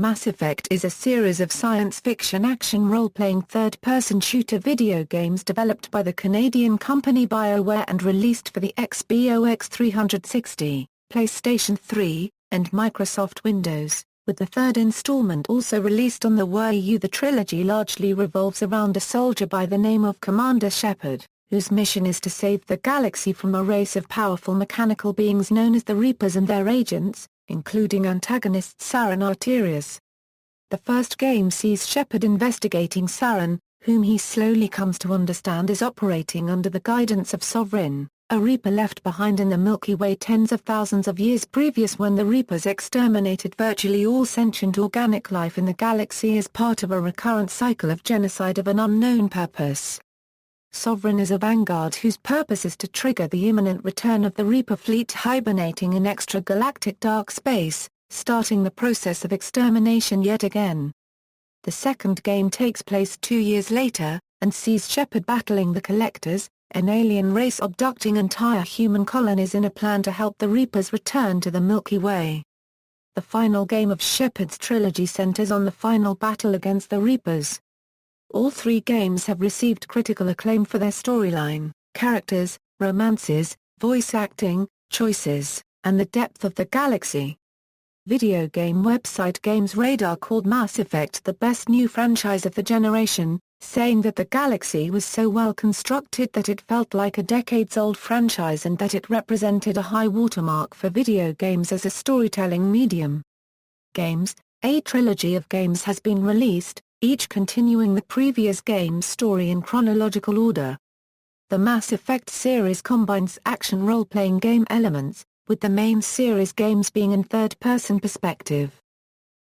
Mass Effect is a series of science fiction action role-playing third-person shooter video games developed by the Canadian company BioWare and released for the Xbox 360, PlayStation 3, and Microsoft Windows, with the third installment also released on the Wii U. The trilogy largely revolves around a soldier by the name of Commander Shepard, whose mission is to save the galaxy from a race of powerful mechanical beings known as the Reapers and their agents, including antagonist Saren Arterius. The first game sees Shepard investigating Saren, whom he slowly comes to understand is operating under the guidance of Saren, a Reaper left behind in the Milky Way tens of thousands of years previous when the Reapers exterminated virtually all sentient organic life in the galaxy as part of a recurrent cycle of genocide of an unknown purpose. Saren is a vanguard whose purpose is to trigger the imminent return of the Reaper fleet hibernating in extra-galactic dark space, starting the process of extermination yet again. The second game takes place 2 years later, and sees Shepard battling the Collectors, an alien race abducting entire human colonies in a plan to help the Reapers return to the Milky Way. The final game of Shepard's trilogy centers on the final battle against the Reapers. All three games have received critical acclaim for their storyline, characters, romances, voice acting, choices, and the depth of the galaxy. Video game website Games Radar called Mass Effect the best new franchise of the generation, saying that the galaxy was so well constructed that it felt like a decades-old franchise and that it represented a high watermark for video games as a storytelling medium. A trilogy of games has been released, each continuing the previous game's story in chronological order. The Mass Effect series combines action role-playing game elements, with the main series games being in third-person perspective.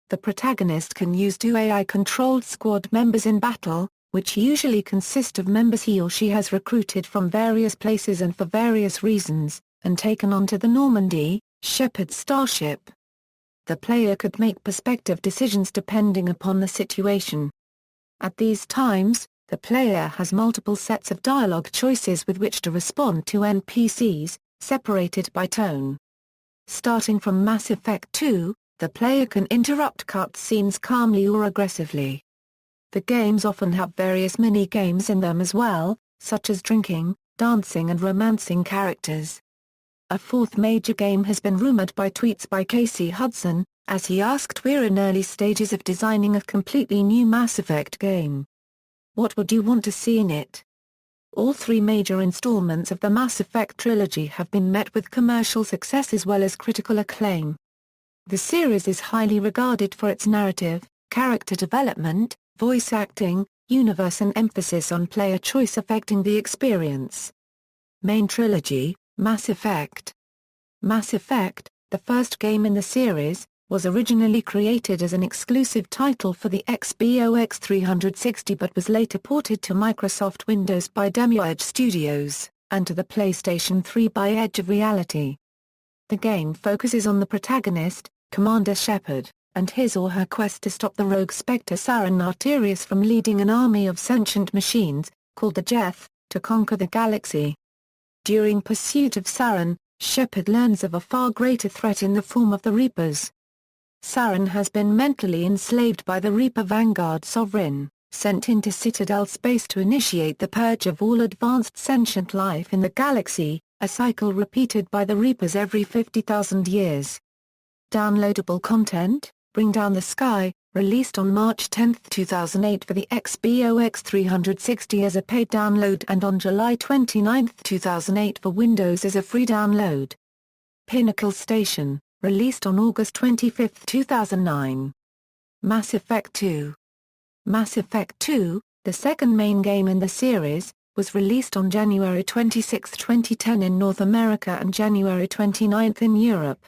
The protagonist can use two AI-controlled squad members in battle, which usually consist of members he or she has recruited from various places and for various reasons, and taken onto the Normandy, Shepard's starship. The player could make perspective decisions depending upon the situation. At these times, the player has multiple sets of dialogue choices with which to respond to NPCs, separated by tone. Starting from Mass Effect 2, the player can interrupt cutscenes calmly or aggressively. The games often have various mini-games in them as well, such as drinking, dancing and romancing characters. A fourth major game has been rumored by tweets by Casey Hudson, as he asked "We're in early stages of designing a completely new Mass Effect game. What would you want to see in it?" All three major installments of the Mass Effect trilogy have been met with commercial success as well as critical acclaim. The series is highly regarded for its narrative, character development, voice acting, universe and emphasis on player choice affecting the experience. Main trilogy, Mass Effect. Mass Effect, the first game in the series, was originally created as an exclusive title for the Xbox 360 but was later ported to Microsoft Windows by Demiurge Studios, and to the PlayStation 3 by Edge of Reality. The game focuses on the protagonist, Commander Shepard, and his or her quest to stop the rogue Spectre Saren Arterius from leading an army of sentient machines, called the Geth, to conquer the galaxy. During pursuit of Saren, Shepard learns of a far greater threat in the form of the Reapers. Saren has been mentally enslaved by the Reaper vanguard Saren, sent into Citadel space to initiate the purge of all advanced sentient life in the galaxy, a cycle repeated by the Reapers every 50,000 years. Downloadable content: Bring Down the Sky, released on March 10, 2008 for the Xbox 360 as a paid download and on July 29, 2008 for Windows as a free download. Pinnacle Station, released on August 25, 2009. Mass Effect 2. Mass Effect 2, the second main game in the series, was released on January 26, 2010 in North America and January 29 in Europe.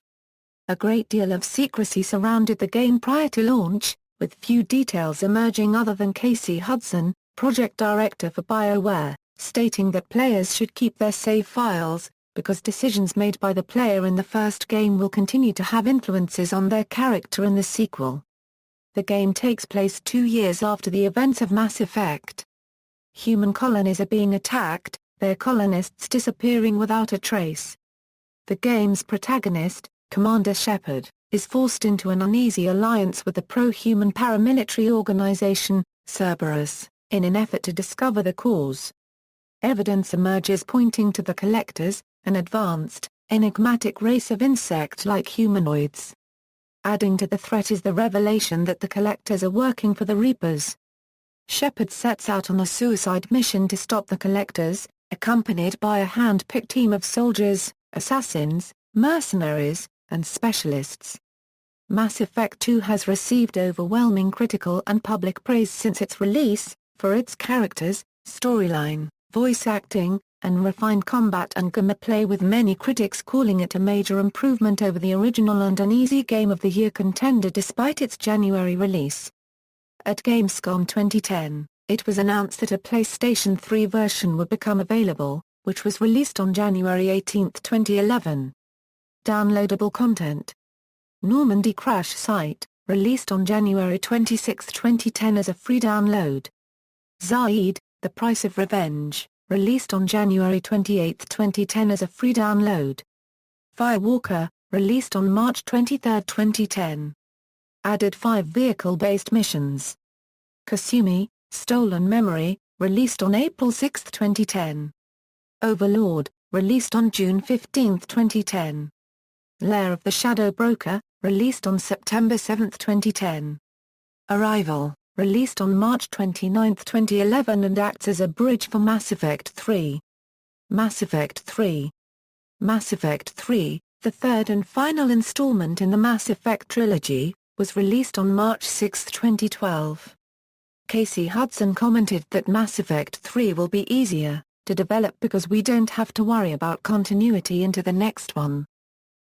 A great deal of secrecy surrounded the game prior to launch, with few details emerging other than Casey Hudson, project director for BioWare, stating that players should keep their save files, because decisions made by the player in the first game will continue to have influences on their character in the sequel. The game takes place 2 years after the events of Mass Effect. Human colonies are being attacked, their colonists disappearing without a trace. The game's protagonist, Commander Shepard, is forced into an uneasy alliance with the pro-human paramilitary organization, Cerberus, in an effort to discover the cause. Evidence emerges pointing to the Collectors, an advanced, enigmatic race of insect-like humanoids. Adding to the threat is the revelation that the Collectors are working for the Reapers. Shepard sets out on a suicide mission to stop the Collectors, accompanied by a hand-picked team of soldiers, assassins, mercenaries, and specialists. Mass Effect 2 has received overwhelming critical and public praise since its release, for its characters, storyline, voice acting, and refined combat and gameplay, with many critics calling it a major improvement over the original and an easy Game of the Year contender despite its January release. At Gamescom 2010, it was announced that a PlayStation 3 version would become available, which was released on January 18, 2011. Downloadable content. Normandy Crash Site, released on January 26, 2010 as a free download. Zaid, The Price of Revenge, released on January 28, 2010 as a free download. Firewalker, released on March 23, 2010. Added 5 vehicle-based missions. Kasumi, Stolen Memory, released on April 6, 2010. Overlord, released on June 15, 2010. Lair of the Shadow Broker, released on September 7, 2010. Arrival, released on March 29, 2011 and acts as a bridge for Mass Effect 3. Mass Effect 3. Mass Effect 3, the third and final installment in the Mass Effect trilogy, was released on March 6, 2012. Casey Hudson commented that Mass Effect 3 will be easier to develop because we don't have to worry about continuity into the next one.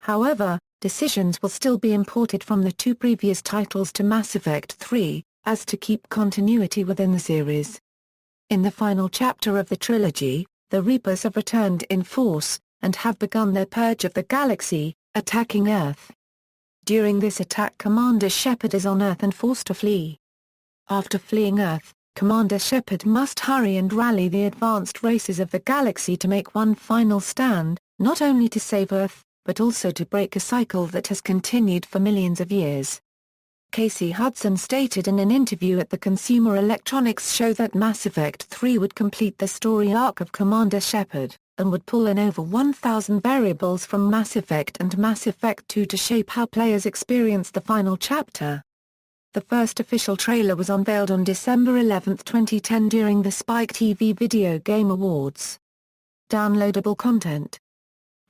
However, decisions will still be imported from the 2 previous titles to Mass Effect 3, as to keep continuity within the series. In the final chapter of the trilogy, the Reapers have returned in force, and have begun their purge of the galaxy, attacking Earth. During this attack, Commander Shepard is on Earth and forced to flee. After fleeing Earth, Commander Shepard must hurry and rally the advanced races of the galaxy to make one final stand, not only to save Earth, but also to break a cycle that has continued for millions of years. Casey Hudson stated in an interview at the Consumer Electronics Show that Mass Effect 3 would complete the story arc of Commander Shepard, and would pull in over 1,000 variables from Mass Effect and Mass Effect 2 to shape how players experience the final chapter. The first official trailer was unveiled on December 11, 2010 during the Spike TV Video Game Awards. Downloadable content.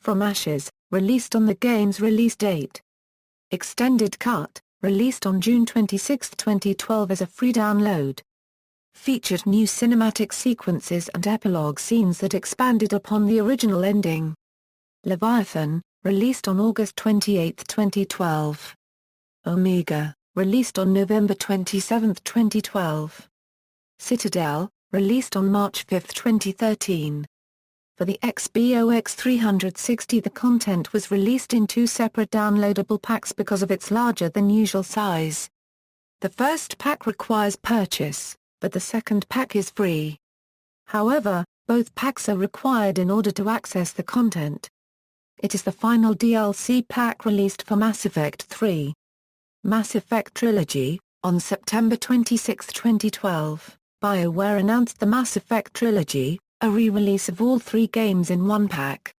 From Ashes, released on the game's release date. Extended Cut, released on June 26, 2012 as a free download. Featured new cinematic sequences and epilogue scenes that expanded upon the original ending. Leviathan, released on August 28, 2012. Omega, released on November 27, 2012. Citadel, released on March 5, 2013. For the Xbox 360, the content was released in 2 separate downloadable packs because of its larger than usual size. The first pack requires purchase, but the second pack is free. However, both packs are required in order to access the content. It is the final DLC pack released for Mass Effect 3. Mass Effect Trilogy. On September 26, 2012, BioWare announced the Mass Effect Trilogy, a re-release of all 3 games in one pack.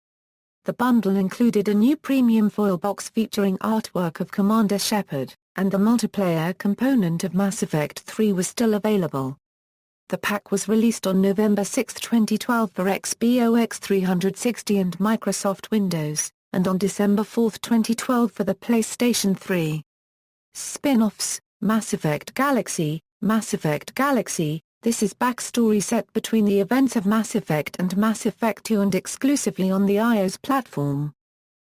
The bundle included a new premium foil box featuring artwork of Commander Shepard, and the multiplayer component of Mass Effect 3 was still available. The pack was released on November 6, 2012 for Xbox 360 and Microsoft Windows, and on December 4, 2012 for the PlayStation 3. Spin-offs, Mass Effect Galaxy. Mass Effect Galaxy, this is backstory set between the events of Mass Effect and Mass Effect 2 and exclusively on the iOS platform.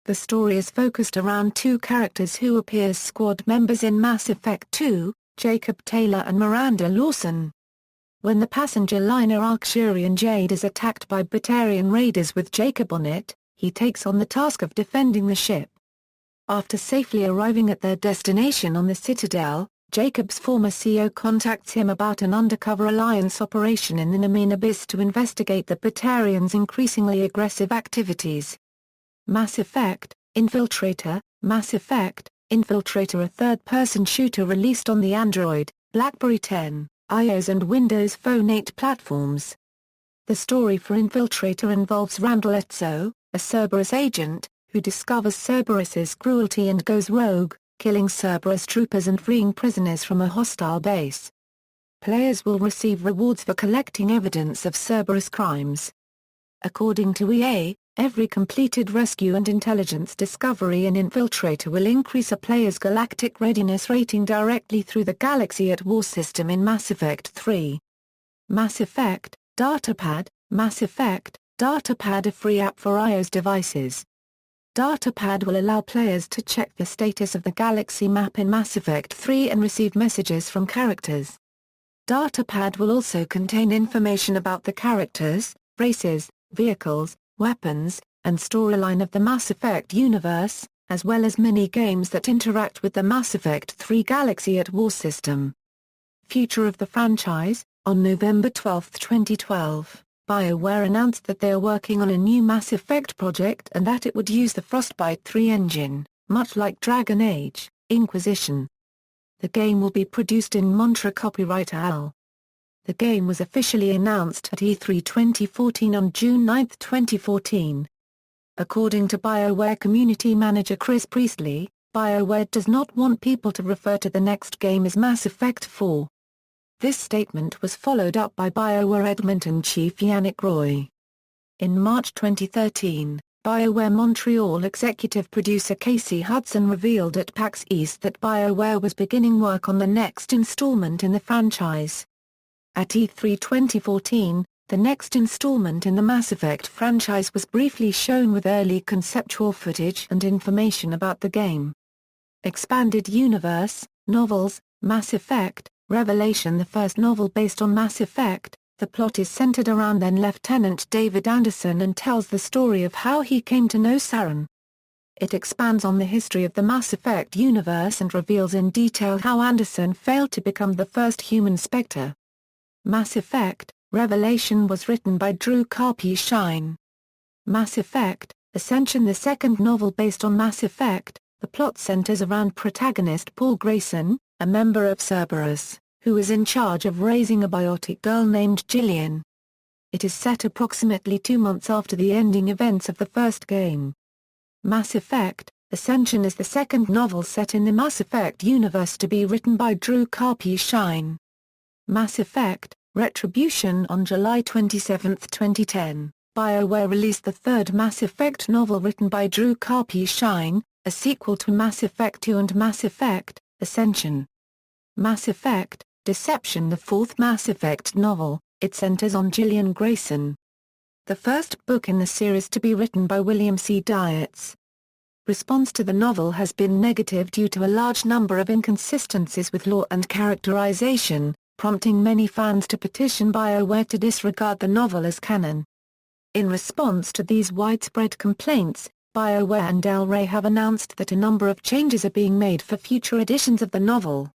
The story is focused around 2 characters who appear as squad members in Mass Effect 2, Jacob Taylor and Miranda Lawson. When the passenger liner Arcturian Jade is attacked by Batarian raiders with Jacob on it, he takes on the task of defending the ship. After safely arriving at their destination on the Citadel, Jacob's former CO contacts him about an undercover Alliance operation in the Namine Abyss to investigate the Batarians' increasingly aggressive activities. Mass Effect, Infiltrator. Mass Effect, Infiltrator, a third-person shooter released on the Android, BlackBerry 10, iOS and Windows Phone 8 platforms. The story for Infiltrator involves Randall Etzo, a Cerberus agent, who discovers Cerberus's cruelty and goes rogue, killing Cerberus troopers and freeing prisoners from a hostile base. Players will receive rewards for collecting evidence of Cerberus crimes. According to EA, every completed rescue and intelligence discovery in Infiltrator will increase a player's galactic readiness rating directly through the Galaxy at War system in Mass Effect 3. Mass Effect Datapad. Mass Effect Datapad, a free app for iOS devices. Datapad will allow players to check the status of the Galaxy map in Mass Effect 3 and receive messages from characters. Datapad will also contain information about the characters, races, vehicles, weapons, and storyline of the Mass Effect universe, as well as mini-games that interact with the Mass Effect 3 Galaxy at War system. Future of the franchise. On November 12, 2012, BioWare announced that they are working on a new Mass Effect project and that it would use the Frostbite 3 engine, much like Dragon Age: Inquisition. The game will be produced in Montreux, copyright AL. The game was officially announced at E3 2014 on June 9, 2014. According to BioWare community manager Chris Priestley, BioWare does not want people to refer to the next game as Mass Effect 4. This statement was followed up by BioWare Edmonton chief Yannick Roy. In March 2013, BioWare Montreal executive producer Casey Hudson revealed at PAX East that BioWare was beginning work on the next installment in the franchise. At E3 2014, the next installment in the Mass Effect franchise was briefly shown with early conceptual footage and information about the game. Expanded Universe, Novels, Mass Effect, Revelation. The first novel based on Mass Effect, the plot is centered around then-Lieutenant David Anderson and tells the story of how he came to know Saren. It expands on the history of the Mass Effect universe and reveals in detail how Anderson failed to become the first human Spectre. Mass Effect, Revelation was written by Drew Karpyshyn. Mass Effect, Ascension. The second novel based on Mass Effect, the plot centers around protagonist Paul Grayson, a member of Cerberus, who is in charge of raising a biotic girl named Gillian. It is set approximately 2 months after the ending events of the first game. Mass Effect, Ascension is the second novel set in the Mass Effect universe to be written by Drew Karpyshyn. Mass Effect, Retribution. On July 27, 2010, BioWare released the third Mass Effect novel written by Drew Karpyshyn, a sequel to Mass Effect 2 and Mass Effect, Ascension. Mass Effect, Deception. The fourth Mass Effect novel, it centers on Gillian Grayson. The first book in the series to be written by William C. Dietz. Response to the novel has been negative due to a large number of inconsistencies with lore and characterization, prompting many fans to petition BioWare to disregard the novel as canon. In response to these widespread complaints, BioWare and Del Rey have announced that a number of changes are being made for future editions of the novel.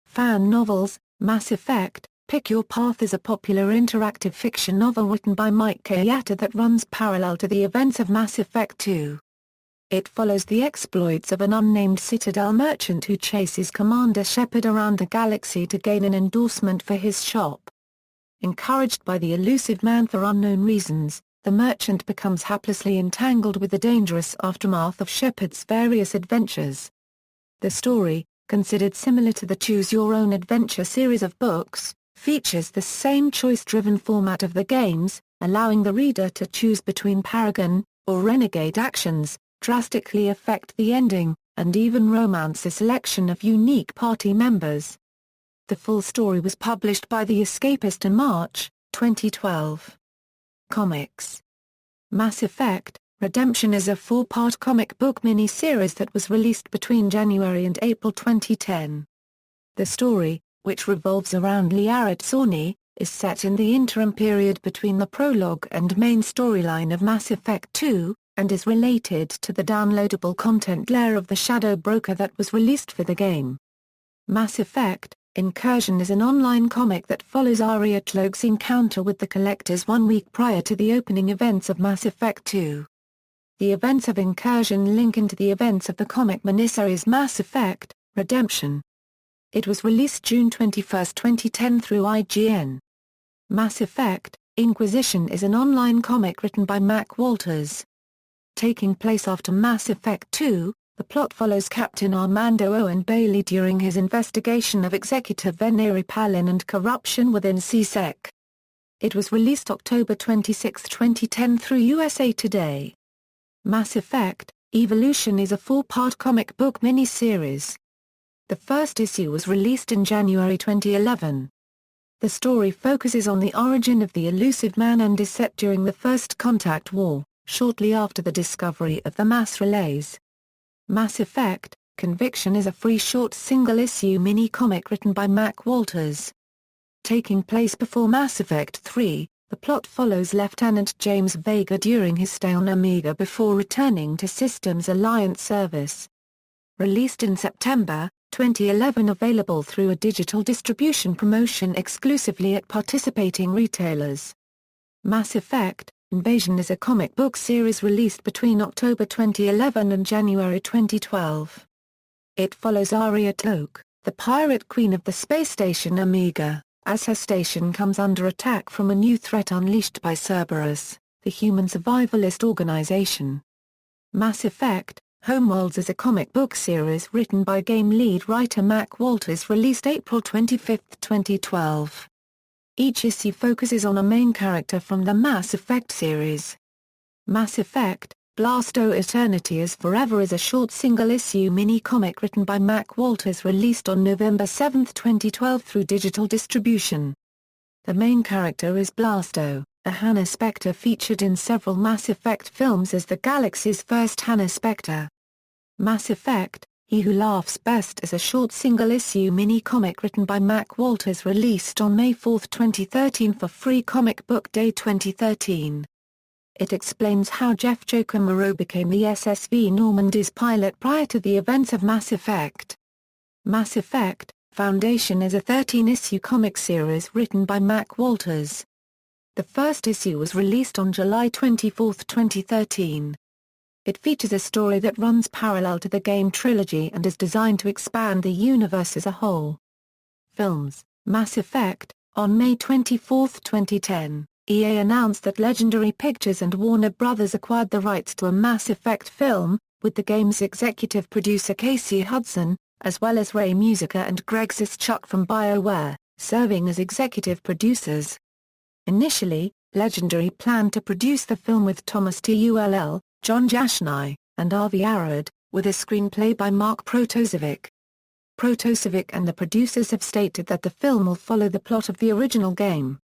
Fan novels. Mass Effect, Pick Your Path is a popular interactive fiction novel written by Mike Kayata that runs parallel to the events of Mass Effect 2. It follows the exploits of an unnamed Citadel merchant who chases Commander Shepard around the galaxy to gain an endorsement for his shop. Encouraged by the elusive man for unknown reasons, the merchant becomes haplessly entangled with the dangerous aftermath of Shepard's various adventures. The story, considered similar to the Choose Your Own Adventure series of books, features the same choice-driven format of the games, allowing the reader to choose between Paragon or Renegade actions, drastically affect the ending, and even romance a selection of unique party members. The full story was published by The Escapist in March 2012. Comics. Mass Effect, Redemption is a 4-part comic book mini-series that was released between January and April 2010. The story, which revolves around Liara Tsarni, is set in the interim period between the prologue and main storyline of Mass Effect 2, and is related to the downloadable content layer of the Shadow Broker that was released for the game. Mass Effect, Incursion is an online comic that follows Aria Tlogue's encounter with the Collectors 1 week prior to the opening events of Mass Effect 2. The events of Incursion link into the events of the comic miniseries Mass Effect: Redemption. It was released June 21, 2010 through IGN. Mass Effect: Inquisition is an online comic written by Mac Walters. Taking place after Mass Effect 2, the plot follows Captain Armando Owen Bailey during his investigation of Executive Veneri Palin and corruption within CSEC. It was released October 26, 2010 through USA Today. Mass Effect: Evolution is a 4-part comic book mini-series. The first issue was released in January 2011. The story focuses on the origin of the elusive man and is set during the First Contact War, shortly after the discovery of the mass relays. Mass Effect: Conviction is a free short single-issue mini-comic written by Mac Walters. Taking place before Mass Effect 3, the plot follows Lieutenant James Vega during his stay on Omega before returning to Systems Alliance service. Released in September 2011, available through a digital distribution promotion exclusively at participating retailers. Mass Effect: Invasion is a comic book series released between October 2011 and January 2012. It follows Aria Toke, the pirate queen of the space station Omega, as her station comes under attack from a new threat unleashed by Cerberus, the human survivalist organization. Mass Effect: Homeworlds is a comic book series written by game lead writer Mac Walters, released April 25, 2012. Each issue focuses on a main character from the Mass Effect series. Mass Effect: Blasto Eternity is Forever is a short single-issue mini-comic written by Mac Walters, released on November 7, 2012 through digital distribution. The main character is Blasto, a Hannah Spectre featured in several Mass Effect films as the galaxy's first Hannah Spectre. Mass Effect: He Who Laughs Best is a short single-issue mini-comic written by Mac Walters, released on May 4, 2013 for Free Comic Book Day 2013. It explains how Jeff Joker Moreau became the SSV Normandy's pilot prior to the events of Mass Effect. Mass Effect: Foundation is a 13-issue comic series written by Mac Walters. The first issue was released on July 24, 2013. It features a story that runs parallel to the game trilogy and is designed to expand the universe as a whole. Films: Mass Effect. On May 24, 2010, EA announced that Legendary Pictures and Warner Bros. Acquired the rights to a Mass Effect film, with the game's executive producer Casey Hudson, as well as Ray Musica and Greg Zischuk from BioWare, serving as executive producers. Initially, Legendary planned to produce the film with Thomas Tull, John Jashnai, and Avi Arad, with a screenplay by Mark Protasevic. Protasevic and the producers have stated that the film will follow the plot of the original game.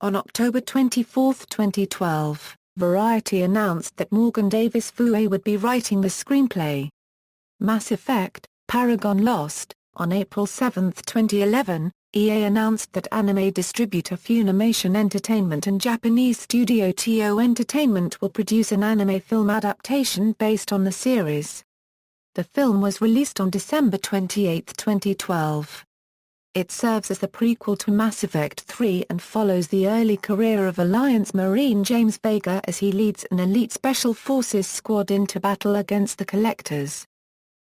On October 24, 2012, Variety announced that Morgan Davis Fouet would be writing the screenplay. Mass Effect: Paragon Lost. On April 7, 2011, EA announced that anime distributor Funimation Entertainment and Japanese studio TO Entertainment will produce an anime film adaptation based on the series. The film was released on December 28, 2012. It serves as the prequel to Mass Effect 3 and follows the early career of Alliance Marine James Vega as he leads an elite Special Forces squad into battle against the Collectors.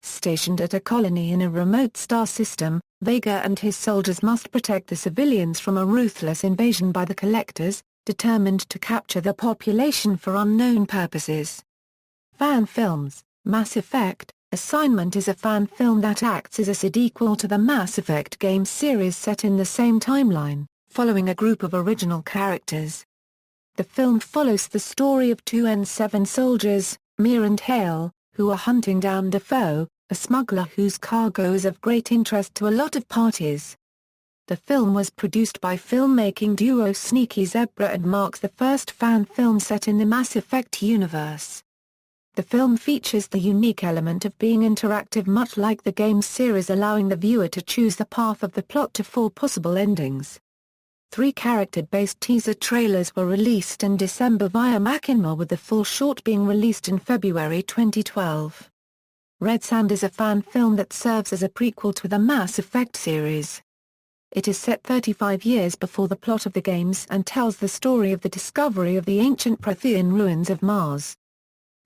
Stationed at a colony in a remote star system, Vega and his soldiers must protect the civilians from a ruthless invasion by the Collectors, determined to capture the population for unknown purposes. Fan films: Mass Effect. Assignment is a fan film that acts as a sequel to the Mass Effect game series set in the same timeline, following a group of original characters. The film follows the story of two N7 soldiers, Mir and Hale, who are hunting down Defoe, a smuggler whose cargo is of great interest to a lot of parties. The film was produced by filmmaking duo Sneaky Zebra and marks the first fan film set in the Mass Effect universe. The film features the unique element of being interactive, much like the game's series, allowing the viewer to choose the path of the plot to 4 possible endings. 3 character-based teaser trailers were released in December via Machinima, with the full short being released in February 2012. Red Sand is a fan film that serves as a prequel to the Mass Effect series. It is set 35 years before the plot of the games and tells the story of the discovery of the ancient Prothean ruins of Mars.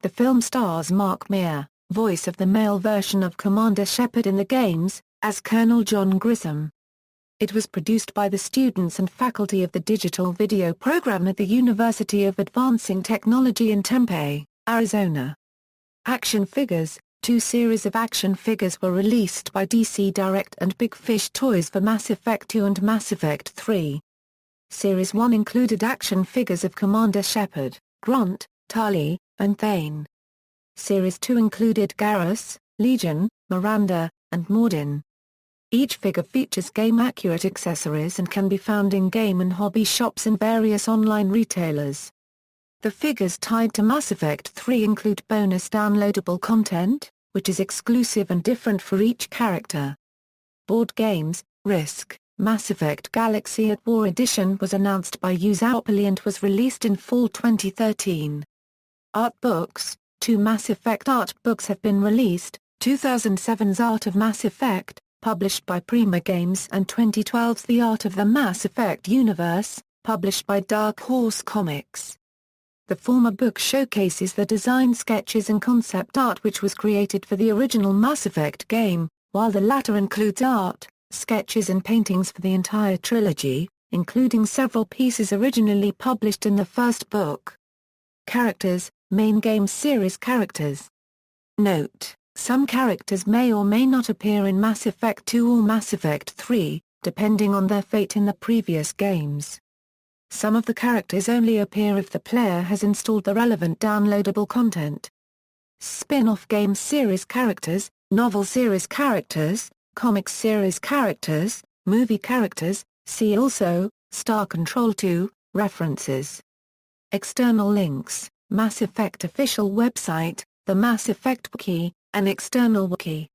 The film stars Mark Meir, voice of the male version of Commander Shepard in the games, as Colonel John Grissom. It was produced by the students and faculty of the Digital Video Program at the University of Advancing Technology in Tempe, Arizona. Action figures: 2 series of action figures were released by DC Direct and Big Fish Toys for Mass Effect 2 and Mass Effect 3. Series 1 included action figures of Commander Shepard, Grunt, Tali, and Thane. Series 2 included Garrus, Legion, Miranda, and Mordin. Each figure features game-accurate accessories and can be found in game and hobby shops and various online retailers. The figures tied to Mass Effect 3 include bonus downloadable content, which is exclusive and different for each character. Board games: Risk, Mass Effect Galaxy at War Edition was announced by Usopoly and was released in fall 2013. Art books: 2 Mass Effect art books have been released, 2007's Art of Mass Effect, published by Prima Games, and 2012's The Art of the Mass Effect Universe, published by Dark Horse Comics. The former book showcases the design sketches and concept art which was created for the original Mass Effect game, while the latter includes art, sketches and paintings for the entire trilogy, including several pieces originally published in the first book. Characters: main game series characters. Note: some characters may or may not appear in Mass Effect 2 or Mass Effect 3, depending on their fate in the previous games. Some of the characters only appear if the player has installed the relevant downloadable content. Spin-off game series characters, novel series characters, comic series characters, movie characters, see also, Star Control 2, references. External links: Mass Effect official website, the Mass Effect Wiki, an external wiki.